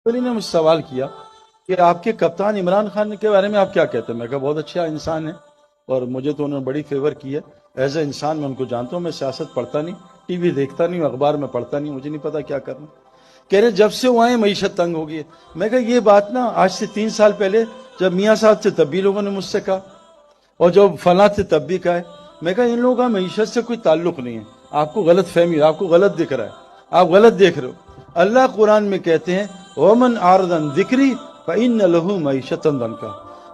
کوئی نے مجھ سے سوال کیا کہ آپ کے کپتان عمران خان کے بارے میں آپ کیا کہتے ہیں؟ میں کہا بہت اچھا انسان ہے اور مجھے تو انہوں نے بڑی فیور کی ہے. ایز اے انسان میں ان کو جانتا ہوں. میں سیاست پڑھتا نہیں, ٹی وی دیکھتا نہیں, اخبار میں پڑھتا نہیں, مجھے نہیں پتا کیا کرنا. کہہ رہے جب سے وہ آئے معیشت تنگ ہو گئی ہے. میں کہا یہ بات نا آج سے 3 سال پہلے جب میاں صاحب سے تب بھی لوگوں نے مجھ سے کہا, اور جب فلاں سے تب بھی کہا ہے. میں کہا ان لوگوں کا معیشت سے کوئی تعلق نہیں ہے, آپ کو غلط فہمی ہے, آپ کو غلط دکھ رہا ہے, آپ غلط دیکھ رہے ہو. اللہ قرآن میں کہتے ہیں ومن اعرض عن ذکری فإن له معیشۃ ضنکا.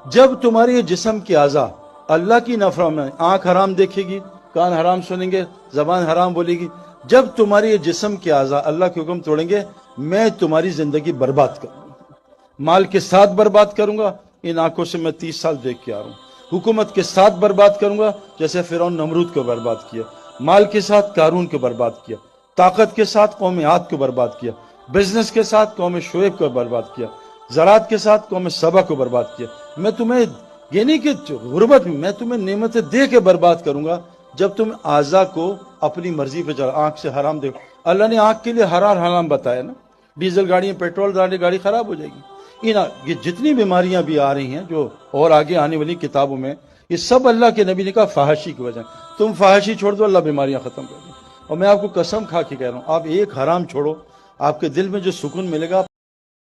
جب تمہاری یہ جسم کی اعضاء اللہ کی نافرمانی میں, آنکھ حرام دیکھے گی, کان حرام سنیں گے, زبان حرام بولے گی, جب تمہاری یہ جسم کی اعضاء اللہ کے حکم توڑیں گے میں تمہاری زندگی برباد کروں گا, مال کے ساتھ برباد کروں گا. ان آنکھوں سے میں 30 سال دیکھ کے آ رہا ہوں. حکومت کے ساتھ برباد کروں گا جیسے فرعون نمرود کو برباد کیا, مال کے ساتھ قارون کو برباد کیا, طاقت کے ساتھ قوم عاد کو برباد کیا, بزنس کے ساتھ قوم شعیب کو برباد کیا, زراعت کے ساتھ قوم سبا کو برباد کیا. میں تمہیں یہ نہیں کہ غربت میں تمہیں نعمتیں دے کے برباد کروں گا جب تم اعضاء کو اپنی مرضی پہ چلا. آنکھ سے حرام دیکھو, اللہ نے آنکھ کے لیے حلال حرام بتایا نا. ڈیزل گاڑیاں, پیٹرول گاڑی خراب ہو جائے گی. یہ جتنی بیماریاں بھی آ رہی ہیں جو اور آگے آنے والی کتابوں میں, یہ سب اللہ کے نبی نے کہا فحاشی کی وجہ. تم فحاشی چھوڑ دو اللہ بیماریاں ختم کر دو. اور میں آپ کو قسم کھا کے کہہ رہا ہوں, آپ ایک حرام چھوڑو, آپ کے دل میں جو سکون ملے گا.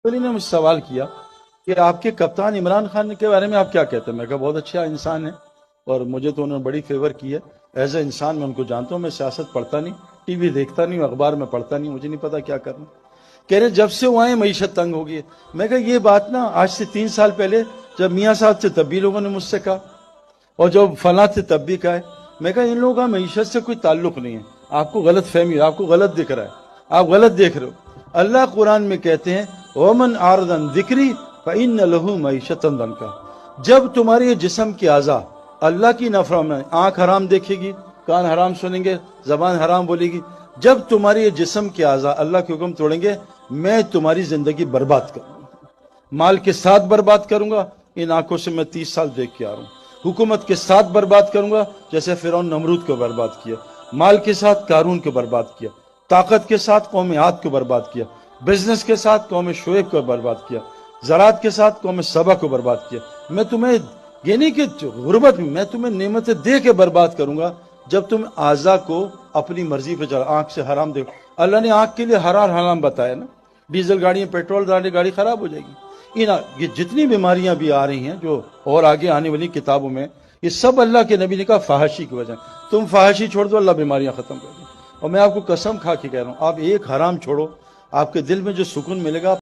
کوئی نے مجھ سے سوال کیا کہ آپ کے کپتان عمران خان کے بارے میں آپ کیا کہتے ہیں؟ میں کہا بہت اچھا انسان ہے اور مجھے تو انہوں نے بڑی فیور کی ہے. ایز اے انسان میں ان کو جانتا ہوں. میں سیاست پڑھتا نہیں, ٹی وی دیکھتا نہیں, اخبار میں پڑھتا نہیں, مجھے نہیں پتا کیا کرنا. کہہ رہے جب سے وہ آئے معیشت تنگ ہو گئی ہے. میں کہا یہ بات نا آج سے 3 سال پہلے جب میاں صاحب سے تب بھی لوگوں نے مجھ سے کہا, اور جب فلاں سے تب بھی کہا ہے. میں کہا ان لوگوں کا معیشت سے کوئی تعلق نہیں ہے, آپ کو غلط فہمی ہے, آپ کو غلط دکھ رہا ہے, آپ غلط دیکھ رہے ہو. اللہ قرآن میں کہتے ہیں ومن اعرض عن ذکری فإن له معیشۃ ضنکا. جب تمہاری یہ جسم کی اعضاء اللہ کی نافرمانی میں, آنکھ حرام دیکھے گی, کان حرام سنیں گے, زبان حرام بولے گی, جب تمہاری یہ جسم کے اعضاء اللہ کے حکم توڑیں گے میں تمہاری زندگی برباد کروں گا, مال کے ساتھ برباد کروں گا. ان آنکھوں سے میں 30 سال دیکھ کے آ رہا ہوں. حکومت کے ساتھ برباد کروں گا جیسے فرعون نمرود کو برباد کیا, مال کے ساتھ قارون کو برباد کیا, طاقت کے ساتھ قوم عاد کو برباد کیا, بزنس کے ساتھ قوم شعیب کو برباد کیا, زراعت کے ساتھ قوم سبا کو برباد کیا. میں تمہیں یہ نہیں کہ غربت میں تمہیں نعمتیں دے کے برباد کروں گا جب تم اعضاء کو اپنی مرضی پہ چلا. آنکھ سے حرام دیکھو, اللہ نے آنکھ کے لیے حلال حرام بتایا نا. ڈیزل گاڑیاں, پیٹرول گاڑی خراب ہو جائے گی. یہ جتنی بیماریاں بھی آ رہی ہیں جو اور آگے آنے والی کتابوں میں, یہ سب اللہ کے نبی نے کہا فحاشی کی وجہ. تم فحاشی چھوڑ دو اللہ بیماریاں ختم کر دو. اور میں آپ کو قسم کھا کے کہہ رہا ہوں, آپ ایک حرام چھوڑو, آپ کے دل میں جو سکون ملے گا